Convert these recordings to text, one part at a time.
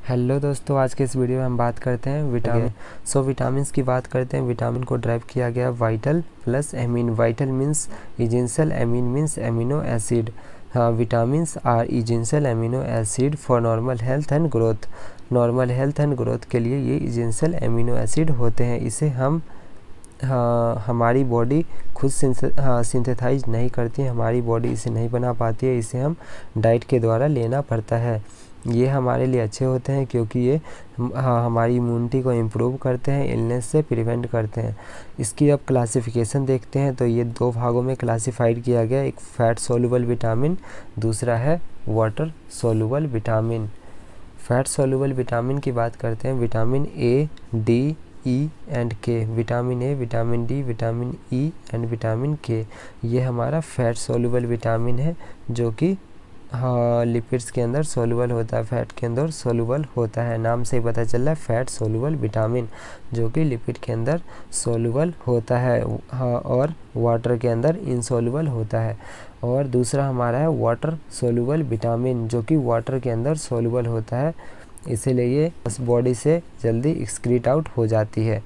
Hello दोस्तों, आज के इस वीडियो में हम बात करते हैं विटामिन की बात करते हैं। विटामिन को ड्राइव किया गया vital plus amine. Vital means essential, amine means amino acid. Vitamins are essential amino acid for normal health and growth. Normal health and growth के लिए ये इजेंशियल एमिनो एसिड होते हैं। इसे हम हमारी बॉडी खुद सिंथेसाइज नहीं करती है, हमारी बॉडी इसे नहीं बना पाती है, इसे हम डाइट के द्वारा लेना पड़ता है। ये हमारे लिए अच्छे होते हैं क्योंकि ये हमारी इम्यूनिटी को इम्प्रूव करते हैं, इलनेस से प्रिवेंट करते हैं। इसकी अब क्लासिफिकेशन देखते हैं तो ये दो भागों में क्लासिफाइड किया गया। एक फैट सोल्यूबल विटामिन, दूसरा है water soluble vitamin. Fat soluble vitamin की बात करते हैं। Vitamin A, D, E and K. Vitamin A, vitamin D, vitamin E and vitamin K, ये हमारा फैट सोल्यूबल विटामिन है जो कि लिपिड्स के अंदर सोल्यूबल होता है, फैट के अंदर सोल्यूबल होता है। नाम से ही पता चल रहा है फैट सोल्यूबल विटामिन, जो कि लिपिड के अंदर सोल्यूबल होता है और वाटर के अंदर इनसोल्यूबल होता है। और दूसरा हमारा है वाटर सोल्यूबल विटामिन, जो कि वाटर के अंदर सोल्यूबल होता है, इसीलिए ये बॉडी से जल्दी एक्सक्रीट आउट हो जाती है।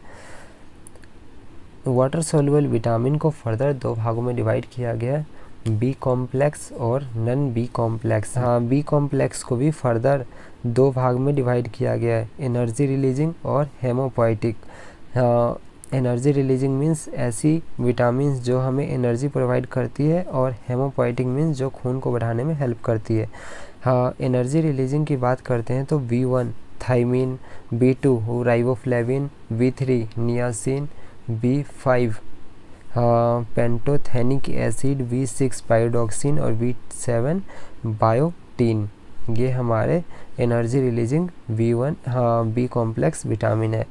वाटर सोल्यूबल विटामिन को फर्दर दो भागों में डिवाइड किया गया है, बी कॉम्प्लेक्स और non B complex. B complex को भी फर्दर दो भाग में डिवाइड किया गया है, एनर्जी रिलीजिंग और हेमोपोइटिक। एनर्जी रिलीजिंग मीन्स ऐसी विटामिन जो हमें एनर्जी प्रोवाइड करती है, और हेमोपोइटिक मीन्स जो खून को बढ़ाने में हेल्प करती है। एनर्जी रिलीजिंग की बात करते हैं तो B1 thiamine, B2 riboflavin, B3 niacin, B5 pantothenic acid, B6 pyridoxine और B7 बायोटीन। ये हमारे energy releasing B complex vitamin है।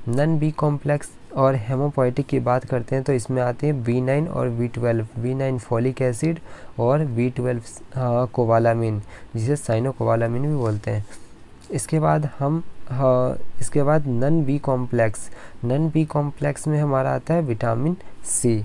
नन बी कॉम्प्लेक्स और हेमोपोइटिक की बात करते हैं तो इसमें आते हैं B9 और B12। B9 फॉलिक एसिड और B12 कोबालामिन, जिसे साइनोकोबालामिन भी बोलते हैं। इसके बाद non B complex. Non B complex में हमारा आता है विटामिन सी।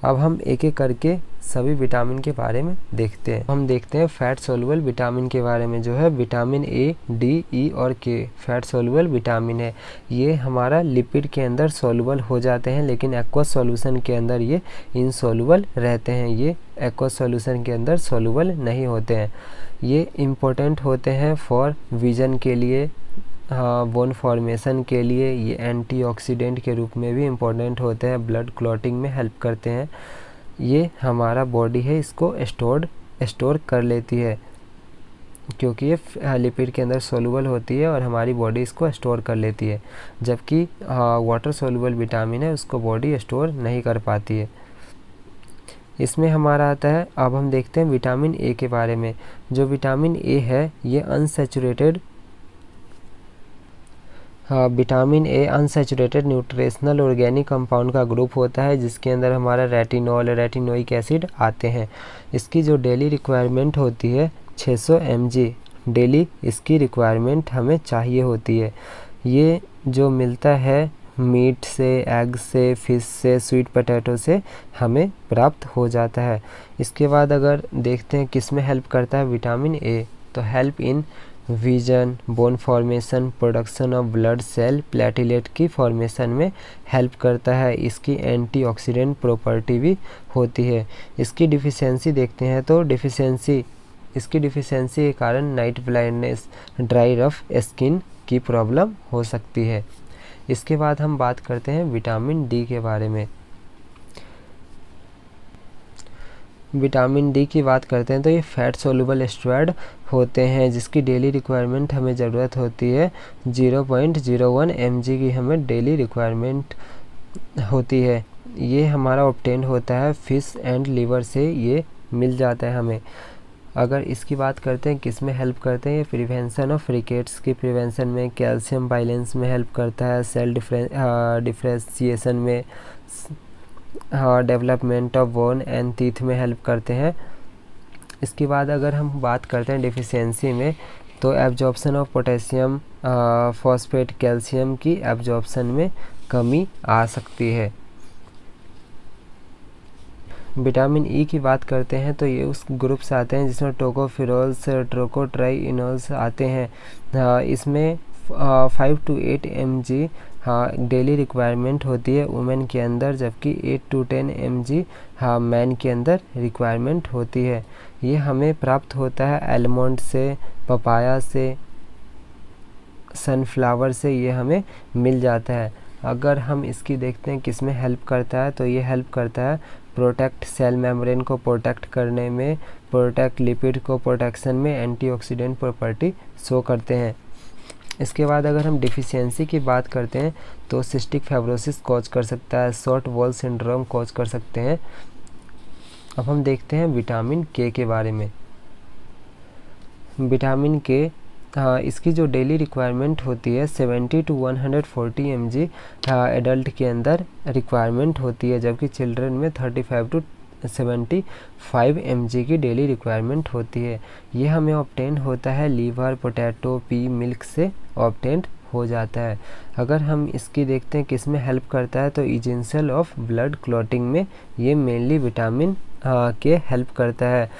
अब हम एक एक करके सभी विटामिन के बारे में देखते हैं। हम देखते हैं फैट सोल्यूबल विटामिन के बारे में, जो है विटामिन ए, डी, ई और के फैट सोल्यूबल विटामिन है। ये हमारा लिपिड के अंदर सोल्यूबल हो जाते हैं, लेकिन एक्वस सॉल्यूशन के अंदर ये इनसोल्यूबल रहते हैं। ये एक्वस सॉल्यूशन के अंदर सोल्यूबल नहीं होते हैं। ये इम्पोर्टेंट होते हैं फॉर विजन के लिए, बोन फॉर्मेशन के लिए। ये एंटीऑक्सीडेंट के रूप में भी इम्पोर्टेंट होते हैं, ब्लड क्लॉटिंग में हेल्प करते हैं। ये हमारा बॉडी है इसको स्टोर कर लेती है, क्योंकि ये लिपिड के अंदर सोल्यूबल होती है और हमारी बॉडी इसको स्टोर कर लेती है। जबकि वाटर सोल्यूबल विटामिन है, उसको बॉडी स्टोर नहीं कर पाती है। इसमें हमारा आता है, अब हम देखते हैं विटामिन ए के बारे में। जो विटामिन ए है ये vitamin A unsaturated nutritional organic compound का ग्रुप होता है, जिसके अंदर हमारा रेटिनॉल, रेटिनोइक एसिड आते हैं। इसकी जो डेली रिक्वायरमेंट होती है 600 mg डेली, इसकी रिक्वायरमेंट हमें चाहिए होती है। ये जो मिलता है मीट से, एग से, फिश से, स्वीट पोटैटो से हमें प्राप्त हो जाता है। इसके बाद अगर देखते हैं किस में हेल्प करता है विटामिन ए, तो help in vision, bone formation, production of blood cell, platelet की फॉर्मेशन में हेल्प करता है। इसकी एंटीऑक्सीडेंट प्रॉपर्टी भी होती है। इसकी डिफिशियंसी देखते हैं तो इसकी डिफिशियंसी के कारण night blindness, dry rough skin की प्रॉब्लम हो सकती है। इसके बाद हम बात करते हैं विटामिन डी के बारे में। विटामिन डी की बात करते हैं तो ये फैट सोल्यूबल स्टेरॉइड होते हैं, जिसकी डेली रिक्वायरमेंट हमें ज़रूरत होती है 0.01 mg की हमें डेली रिक्वायरमेंट होती है। ये हमारा ऑब्टेन होता है फिश एंड लिवर से, ये मिल जाता है हमें। अगर इसकी बात करते हैं किस में हेल्प करते हैं, ये प्रिवेंशन ऑफ रिकेट्स की प्रिवेंशन में, कैल्शियम बैलेंस में हेल्प करता है, सेल डिफ्रेंशिएशन में, development of bone and teeth में हेल्प करते हैं। इसके बाद अगर हम बात करते हैं डिफिशियंसी में, तो absorption of potassium, phosphate, calcium की एब्जॉर्प्शन में कमी आ सकती है। विटामिन ई की बात करते हैं तो ये उस ग्रुप से आते हैं जिसमें टोकोफिरोल्स, ट्रोकोट्राइइनोल्स आते हैं। इसमें 5 to 8 mg डेली रिक्वायरमेंट होती है वुमेन के अंदर, जबकि 8 to 10 mg मैन के अंदर रिक्वायरमेंट होती है। ये हमें प्राप्त होता है आलमंड से, पपाया से, सनफ्लावर से, ये हमें मिल जाता है। अगर हम इसकी देखते हैं किस में हेल्प करता है, तो ये हेल्प करता है प्रोटेक्ट सेल मेम्ब्रेन को प्रोटेक्ट करने में, प्रोटेक्ट लिपिड को प्रोटेक्शन में, एंटीऑक्सीडेंट प्रॉपर्टी शो करते हैं। इसके बाद अगर हम डिफिशियंसी की बात करते हैं तो सिस्टिक फाइब्रोसिस कॉज कर सकता है, शॉर्ट वॉल सिंड्रोम कॉज कर सकते हैं। अब हम देखते हैं विटामिन के बारे में। विटामिन के इसकी जो डेली रिक्वायरमेंट होती है 70 to 140 mg एडल्ट के अंदर रिक्वायरमेंट होती है, जबकि चिल्ड्रन में 35 to 75 mg की डेली रिक्वायरमेंट होती है। ये हमें ऑब्टेन होता है लीवर, पोटैटो, पी, मिल्क से ऑब्टेन हो जाता है। अगर हम इसकी देखते हैं किस में हेल्प करता है तो इजेंशियल ऑफ ब्लड क्लॉटिंग में ये मेनली विटामिन के हेल्प करता है।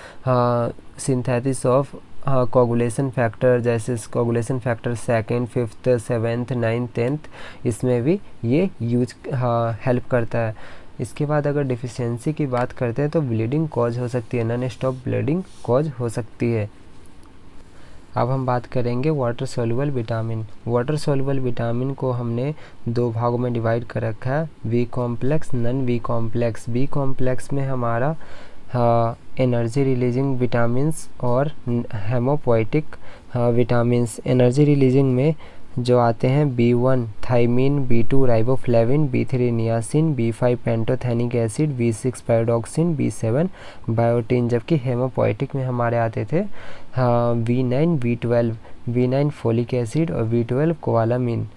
सिंथेसिस ऑफ कोगुलेशन फैक्टर, जैसे coagulation factor 2nd, 5th, 7th, 9th, 10th, इसमें भी ये यूज हेल्प करता है। इसके बाद अगर डिफिशियंसी की बात करते हैं तो ब्लीडिंग कॉज हो सकती है, नॉन स्टॉप ब्लीडिंग कॉज हो सकती है। अब हम बात करेंगे water soluble vitamin. Water soluble vitamin को हमने 2 भागों में डिवाइड कर रखा है, B complex, non B complex. B complex में हमारा एनर्जी रिलीजिंग विटामिन्स और हेमोपोएटिक विटामिन्स। एनर्जी रिलीजिंग में जो आते हैं B1 thiamine, B2 riboflavin, B3 niacin, B5 pantothenic acid, B6 pyridoxine, B7 biotin. जबकि हेमोपोएटिक में हमारे आते थे B9 B12, B9 folic acid और B12 कोवालामिन।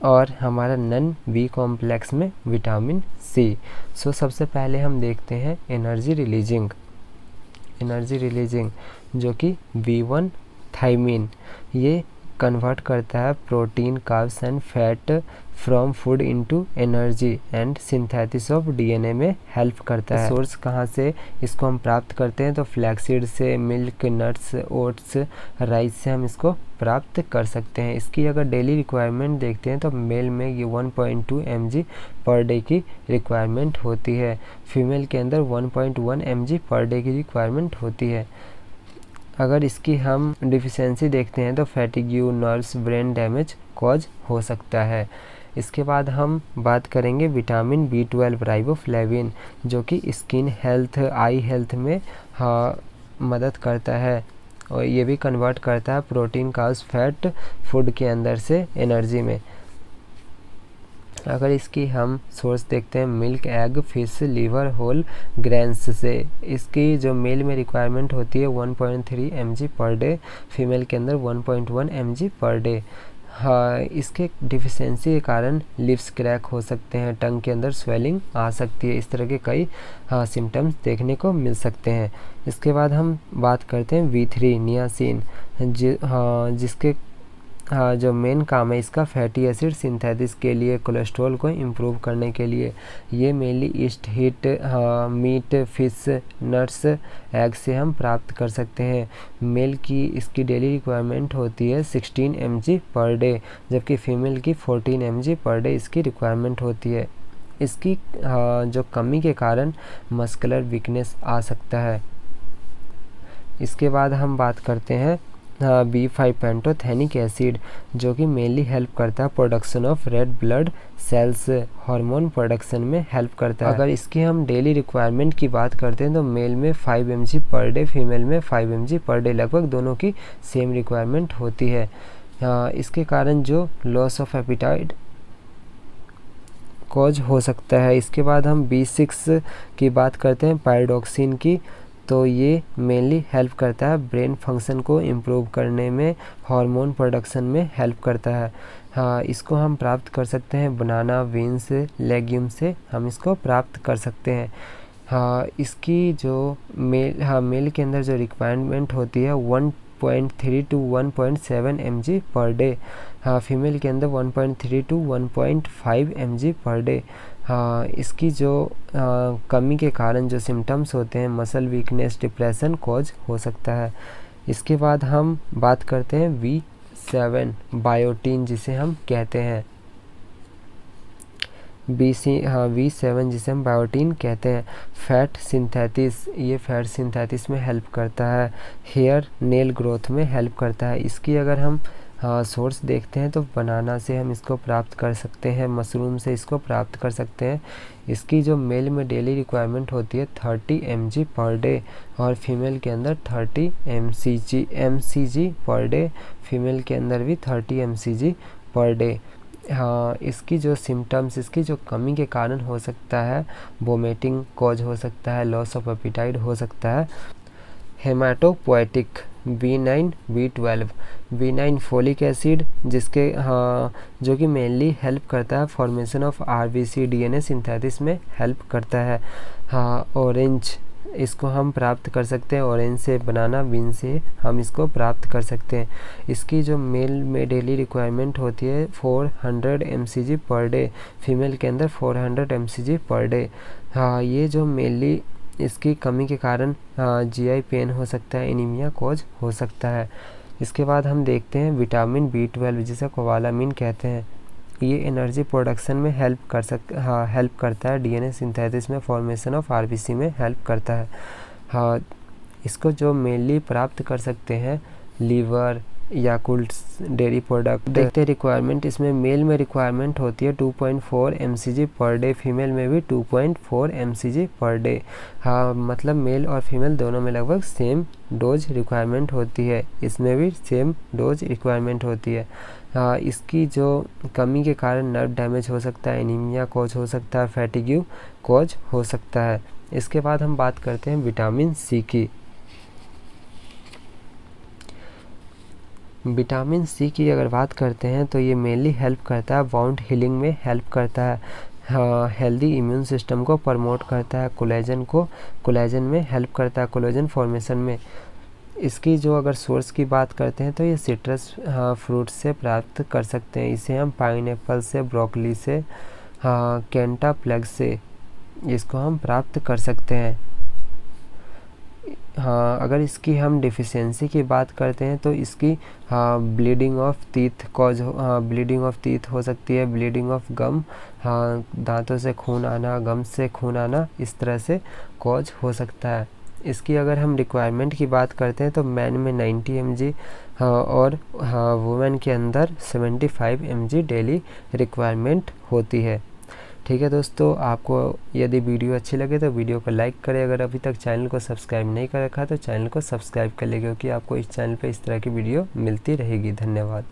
और हमारा नन बी कॉम्प्लेक्स में विटामिन सी। सो सबसे पहले हम देखते हैं एनर्जी रिलीजिंग जो कि B1 थाइमिन, ये कन्वर्ट करता है protein, carbs and fat from food into energy and synthesis of DNA में हेल्प करता है। सोर्स कहाँ से इसको हम प्राप्त करते हैं तो फ्लैक्सीड से, मिल्क, नट्स, ओट्स, राइस से हम इसको प्राप्त कर सकते हैं। इसकी अगर डेली रिक्वायरमेंट देखते हैं तो मेल में ये 1.2 mg पर डे की रिक्वायरमेंट होती है, फीमेल के अंदर 1.1 mg पर डे की रिक्वायरमेंट होती है। अगर इसकी हम डिफिशियंसी देखते हैं तो fatigue, nerves, brain damage cause हो सकता है। इसके बाद हम बात करेंगे विटामिन B12 राइबोफ्लेविन, जो कि स्किन हेल्थ, आई हेल्थ में मदद करता है और ये भी कन्वर्ट करता है प्रोटीन, कार्ब्स, फैट फूड के अंदर से एनर्जी में। अगर इसकी हम सोर्स देखते हैं milk, egg, fish, liver, whole grains से। इसकी जो मेल में रिक्वायरमेंट होती है 1.3 mg पर डे, फीमेल के अंदर 1.1 mg पर डे। इसके डिफिशियंसी के कारण लिप्स क्रैक हो सकते हैं, टंग के अंदर स्वेलिंग आ सकती है, इस तरह के कई सिम्टम्स देखने को मिल सकते हैं। इसके बाद हम बात करते हैं B3 नियासिन, जिसके जो मेन काम है इसका फैटी एसिड सिंथेसिस के लिए, कोलेस्ट्रॉल को इम्प्रूव करने के लिए। ये mainly yeast, wheat, meat, fish, nuts, egg से हम प्राप्त कर सकते हैं। मेल की इसकी डेली रिक्वायरमेंट होती है 16 mg पर डे, जबकि फीमेल की 14 mg पर डे इसकी रिक्वायरमेंट होती है। इसकी जो कमी के कारण मस्कुलर वीकनेस आ सकता है। इसके बाद हम बात करते हैं B5 पेंटोथेनिक एसिड, जो कि मेनली हेल्प करता है production of red blood cells, hormone production में हेल्प करता है। अगर इसकी हम डेली रिक्वायरमेंट की बात करते हैं तो मेल में 5 mg पर डे, फीमेल में 5 mg पर डे, लगभग दोनों की सेम रिक्वायरमेंट होती है। इसके कारण जो लॉस ऑफ एपिटाइट कॉज हो सकता है। इसके बाद हम B6 की बात करते हैं पैराडॉक्सिन की, तो ये मेनली हेल्प करता है ब्रेन फंक्शन को इम्प्रूव करने में, हार्मोन प्रोडक्शन में हेल्प करता है। इसको हम प्राप्त कर सकते हैं बनाना, बीन्स, लेग्यूम से हम इसको प्राप्त कर सकते हैं। इसकी जो मेल के अंदर जो रिक्वायरमेंट होती है 1.3 to 1.7 mg पर डे। हाँ, फीमेल के अंदर 1.3 to 1.5 mg पर डे। हाँ, इसकी जो कमी के कारण जो सिम्टम्स होते हैं, मसल वीकनेस, डिप्रेशन कॉज हो सकता है। इसके बाद हम बात करते हैं V7 बायोटीन जिसे हम कहते हैं V7 जिसे हम बायोटीन कहते हैं। फैट सिंथेसिस, ये फैट सिंथेसिस में हेल्प करता है। हेयर नेल ग्रोथ में हेल्प करता है। इसकी अगर हम सोर्स देखते हैं तो बनाना से हम इसको प्राप्त कर सकते हैं, मशरूम से इसको प्राप्त कर सकते हैं। इसकी जो मेल में डेली रिक्वायरमेंट होती है 30 mg पर डे और फीमेल के अंदर 30 mcg पर डे। फीमेल के अंदर भी 30 mcg पर डे। हाँ, इसकी जो सिम्टम्स, इसकी जो कमी के कारण हो सकता है, वोमिटिंग कॉज हो सकता है, लॉस ऑफ एपिटाइट हो सकता है। Haematopoietic V9 B12 V9 folic acid जिसके जो कि मेनली हेल्प करता है formation of RBC DNA synthesis में हेल्प करता है। हाँ, ऑरेंज इसको हम प्राप्त कर सकते हैं, ऑरेंज से, बनाना बीन से हम इसको प्राप्त कर सकते हैं। इसकी जो मेल में डेली रिक्वायरमेंट होती है 400 mcg पर डे, फीमेल के अंदर 400 mcg पर डे। हाँ, ये जो मेनली इसकी कमी के कारण GI पेन हो सकता है, एनीमिया कॉज हो सकता है। इसके बाद हम देखते हैं विटामिन B12 जिसे कोबालामिन कहते हैं। ये एनर्जी प्रोडक्शन में हेल्प करता है, DNA सिंथेसिस में, फॉर्मेशन ऑफ RBC में हेल्प करता है। हाँ, इसको जो मेनली प्राप्त कर सकते हैं लीवर, याकुल्ट डेयरी प्रोडक्ट। देखते हैं रिक्वायरमेंट, इसमें मेल में रिक्वायरमेंट होती है 2.4 mcg पर डे, फीमेल में भी 2.4 mcg पर डे। हाँ, मतलब मेल और फीमेल दोनों में लगभग सेम डोज रिक्वायरमेंट होती है, इसमें भी सेम डोज रिक्वायरमेंट होती है। हाँ, इसकी जो कमी के कारण नर्व डैमेज हो सकता है, एनीमिया कॉज हो सकता है, फैटिग्यू कॉज हो सकता है। इसके बाद हम बात करते हैं विटामिन सी की। विटामिन सी की अगर बात करते हैं तो ये मेनली हेल्प करता है वाउंड हीलिंग में हेल्प करता है। हाँ, हेल्दी इम्यून सिस्टम को प्रमोट करता है, कोलेजन में हेल्प करता है, कोलेजन फॉर्मेशन में। इसकी जो अगर सोर्स की बात करते हैं तो ये सिट्रस फ्रूट से प्राप्त कर सकते हैं। इसे हम पाइनएप्पल से, ब्रोकली से, कैंटा प्लग से इसको हम प्राप्त कर सकते हैं। हाँ, अगर इसकी हम डिफिशियंसी की बात करते हैं तो इसकी ब्लीडिंग ऑफ टीथ हो सकती है, ब्लीडिंग ऑफ गम, दांतों से खून आना, गम से खून आना, इस तरह से कॉज हो सकता है। इसकी अगर हम रिक्वायरमेंट की बात करते हैं तो मैन में 90 mg और वुमेन के अंदर 75 mg डेली रिक्वायरमेंट होती है। ठीक है दोस्तों, आपको यदि वीडियो अच्छी लगे तो वीडियो को लाइक करें। अगर अभी तक चैनल को सब्सक्राइब नहीं कर रखा तो चैनल को सब्सक्राइब कर लें, क्योंकि आपको इस चैनल पे इस तरह की वीडियो मिलती रहेगी। धन्यवाद।